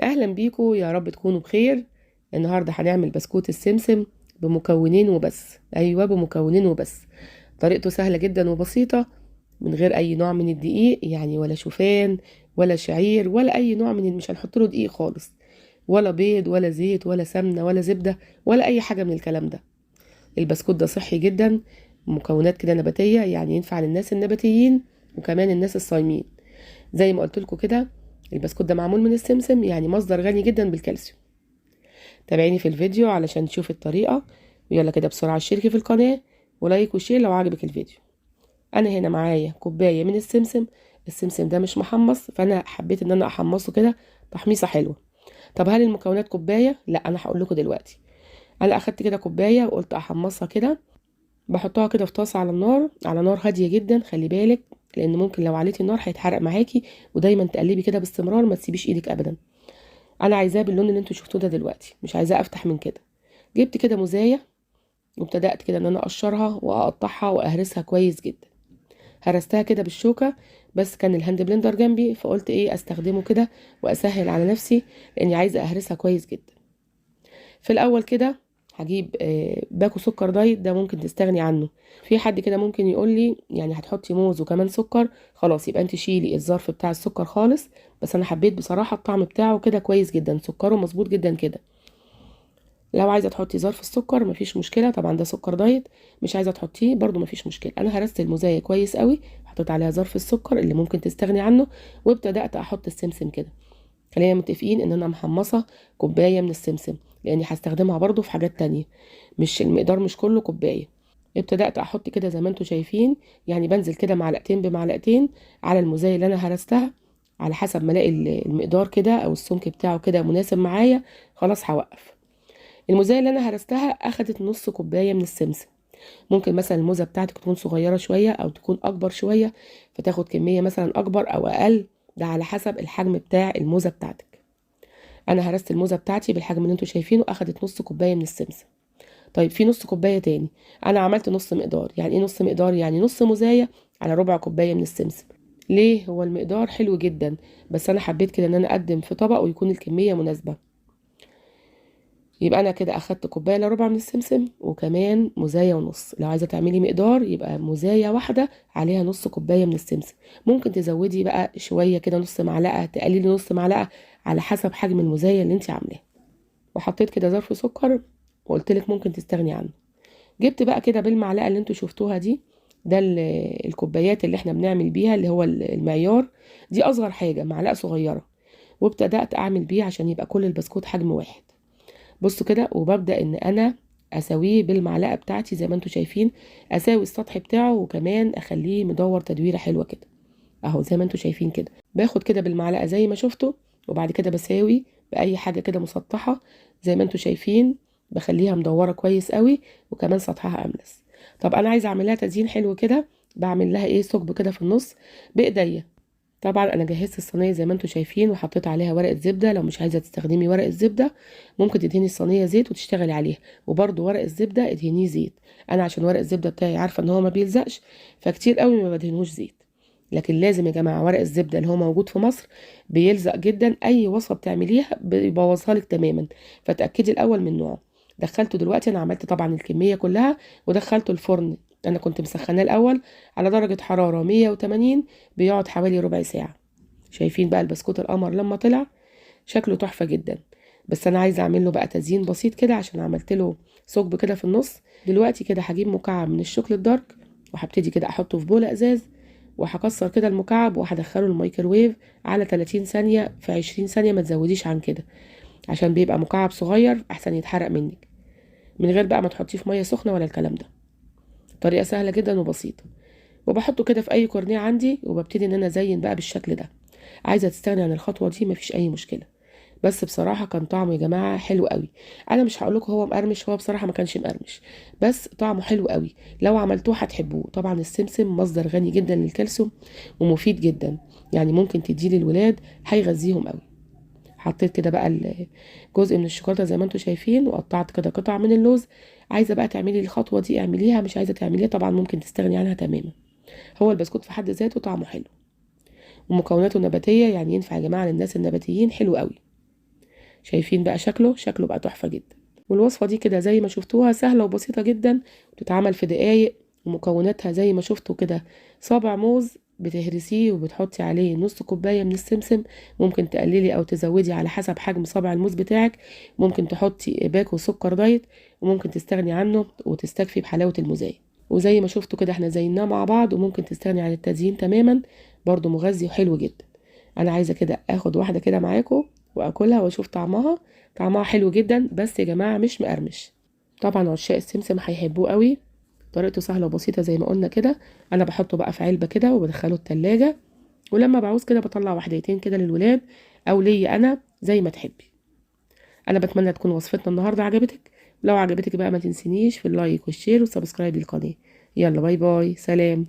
اهلا بيكم، يا رب تكونوا بخير. النهارده هنعمل بسكوت السمسم بمكونين وبس. ايوه، بمكونين وبس. طريقته سهله جدا وبسيطه، من غير اي نوع من الدقيق، يعني ولا شوفان ولا شعير ولا اي نوع مش هنحط له دقيق خالص، ولا بيض ولا زيت ولا سمنه ولا زبده ولا اي حاجه من الكلام ده. البسكوت ده صحي جدا، مكونات كده نباتيه، يعني ينفع للناس النباتيين وكمان الناس الصايمين. زي ما قلت لكم كده، البسكوت ده معمول من السمسم، يعني مصدر غني جدا بالكالسيوم. تابعيني في الفيديو علشان تشوف الطريقة. ويلا كده بسرعة اشتركي في القناة ولايك وشير لو عجبك الفيديو. انا هنا معايا كوباية من السمسم. السمسم ده مش محمص، فانا حبيت ان انا احمصه كده تحميصة حلوة. طب هل المكونات كوباية؟ لا، انا هقول لكم دلوقتي. انا اخدت كده كوباية وقلت احمصها كده. بحطها كده في طاسة على النار، على نار هادية جدا، خلي بالك، لان ممكن لو عليتي النار هيتحرق معاكي. ودايما تقلبي كده باستمرار، ما تسيبيش ايدك ابدا. انا عايزاه باللون اللي انتوا شفتوه ده دلوقتي، مش عايزاه افتح من كده. جبت كده موزايه وابتدأت كده ان انا اقشرها واقطعها واهرسها كويس جدا. هرستها كده بالشوكة، بس كان الهاند بلندر جنبي فقلت ايه استخدمه كده واسهل على نفسي، لاني عايزة اهرسها كويس جدا. في الاول كده هجيب باكو سكر دايت، ده ممكن تستغني عنه. في حد كده ممكن يقول لي يعني هتحطي موز وكمان سكر، خلاص يبقى انت شيلي الظرف بتاع السكر خالص. بس انا حبيت بصراحة الطعم بتاعه كده كويس جدا، سكره مظبوط جدا كده. لو عايزه تحطي ظرف السكر مفيش مشكله، طبعا ده سكر دايت. مش عايزه تحطيه برضو مفيش مشكله. انا هرست المزايا كويس قوي، حطيت عليها ظرف السكر اللي ممكن تستغني عنه، وابتدات احط السمسم كده. خلينا متفقين ان انا محمصه كوبايه من السمسم، لاني هستخدمها برضو في حاجات تانية. مش المقدار مش كله كوبايه. ابتدات احط كده زي ما انتم شايفين، يعني بنزل كده معلقتين بمعلقتين على المزايا اللي انا هرستها، على حسب ما الاقي المقدار كده او السمك بتاعه كده مناسب معايا. خلاص هوقف. الموزايه اللي انا هرستها اخدت نص كوبايه من السمسم. ممكن مثلا الموزه بتاعتك تكون صغيره شويه او تكون اكبر شويه، فتاخد كميه مثلا اكبر او اقل. ده على حسب الحجم بتاع الموزه بتاعتك. انا هرست الموزه بتاعتي بالحجم اللي انتوا شايفينه، اخدت نص كوبايه من السمسم. طيب في نص كوبايه تاني. انا عملت نص مقدار. يعني ايه نص مقدار؟ يعني نص موزايه على ربع كوبايه من السمسم. ليه؟ هو المقدار حلو جدا، بس انا حبيت كده ان انا اقدم في طبق ويكون الكميه مناسبه. يبقى انا كده اخدت كوبايه الا ربع من السمسم وكمان مزايا ونص. لو عايزه تعملي مقدار يبقى مزايا واحده عليها نص كوبايه من السمسم. ممكن تزودي بقى شويه كده، نص معلقه، تقللي نص معلقه، على حسب حجم المزايا اللي انت عاملاه. وحطيت كده ظرف سكر، وقلت لك ممكن تستغني عنه. جبت بقى كده بالمعلقه اللي انتوا شفتوها دي، ده الكوبايات اللي احنا بنعمل بيها، اللي هو المعيار. دي اصغر حاجه، معلقه صغيره. وابتدات اعمل بيه عشان يبقى كل البسكوت حجم واحد. بصوا كده، وببدأ ان انا اسويه بالمعلقة بتاعتي زي ما انتوا شايفين. اساوي السطح بتاعه وكمان اخليه مدور تدويرة حلوة كده. اهو زي ما انتوا شايفين كده، باخد كده بالمعلقة زي ما شفتوا، وبعد كده بساوي باي حاجة كده مسطحة زي ما انتوا شايفين. بخليها مدورة كويس قوي، وكمان سطحها املس. طب انا عايزة اعملها تزيين حلو كده، بعمل لها ايه؟ ثقب كده في النص بايديا. طبعا انا جهزت الصينيه زي ما انتم شايفين، وحطيت عليها ورقه زبده. لو مش عايزه تستخدمي ورقه زبده، ممكن تدهني الصينيه زيت وتشتغلي عليها، وبرده ورق الزبده ادهنيه زيت. انا عشان ورق الزبده بتاعي عارفه ان هو ما بيلزقش، فكتير قوي ما بدهنوش زيت. لكن لازم يا جماعه ورق الزبده اللي هو موجود في مصر بيلزق جدا، اي وصفه بتعمليها بيبوظها لك تماما. فتاكدي الاول من نوعه. دخلته دلوقتي، انا عملت طبعا الكميه كلها ودخلته الفرن. انا كنت مسخناه الاول على درجه حراره 180، بيقعد حوالي ربع ساعه. شايفين بقى البسكوت القمر لما طلع؟ شكله تحفة جدا. بس انا عايزة اعمل له بقى تزيين بسيط كده، عشان عملت له ثقب كده في النص. دلوقتي كده هجيب مكعب من الشوكليت دارك، وهبتدي كده احطه في بولة ازاز، وهكسر كده المكعب وهدخله الميكروويف على 30 ثانية في 20 ثانية، ما تزوديش عن كده، عشان بيبقى مكعب صغير احسن يتحرق منك. من غير بقى ما تحطيه في مية سخنة ولا الكلام ده. طريقة سهلة جدا وبسيطة. وبحطه كده في اي كورنيه عندي، وببتدي ان انا ازين بقى بالشكل ده. عايزه تستغني عن الخطوه دي مفيش اي مشكله. بس بصراحه كان طعمه يا جماعه حلو قوي. انا مش هقول لكم هو مقرمش، هو بصراحه ما كانش مقرمش، بس طعمه حلو قوي. لو عملتوه هتحبوه. طبعا السمسم مصدر غني جدا للكالسيوم ومفيد جدا، يعني ممكن تديه للولاد، هيغذيهم قوي. حطيت كده بقى جزء من الشوكولاته زي ما انتم شايفين، وقطعت كده قطع من اللوز. عايزه بقى تعملي الخطوه دي اعمليها، مش عايزه تعمليها طبعا ممكن تستغني عنها تماما. هو البسكوت في حد ذاته طعمه حلو، ومكوناته نباتيه، يعني ينفع يا جماعه للناس النباتيين، حلو قوي. شايفين بقى شكله بقى تحفة جدا. والوصفة دي كده زي ما شفتوها سهلة وبسيطة جدا، وتتعمل في دقايق، ومكوناتها زي ما شفتوا كده: صابع موز بتهرسيه وبتحطي عليه نص كوباية من السمسم، ممكن تقللي او تزودي على حسب حجم صابع الموز بتاعك، ممكن تحطي باكو سكر دايت، وممكن تستغني عنه وتستكفي بحلاوة الموزاية. وزي ما شفتوا كده احنا زيناه مع بعض، وممكن تستغني عن التزيين تماما، برضو مغذي وحلو جدا. انا عايزة كده اخد واحدة كده معاكم واكلها واشوف طعمها حلو جدا، بس يا جماعة مش مقرمش. طبعا عشاق السمسم هيحبوه قوي، طريقته سهلة وبسيطة زي ما قلنا كده. انا بحطه بقى في علبة كده وبدخله التلاجة، ولما بعوز كده بطلع وحدتين كده للولاد او ليا انا زي ما تحبي. انا بتمنى تكون وصفتنا النهاردة عجبتك، لو عجبتك بقى ما تنسينيش في اللايك والشير والسبسكرايب للقناة. يلا باي باي، سلام.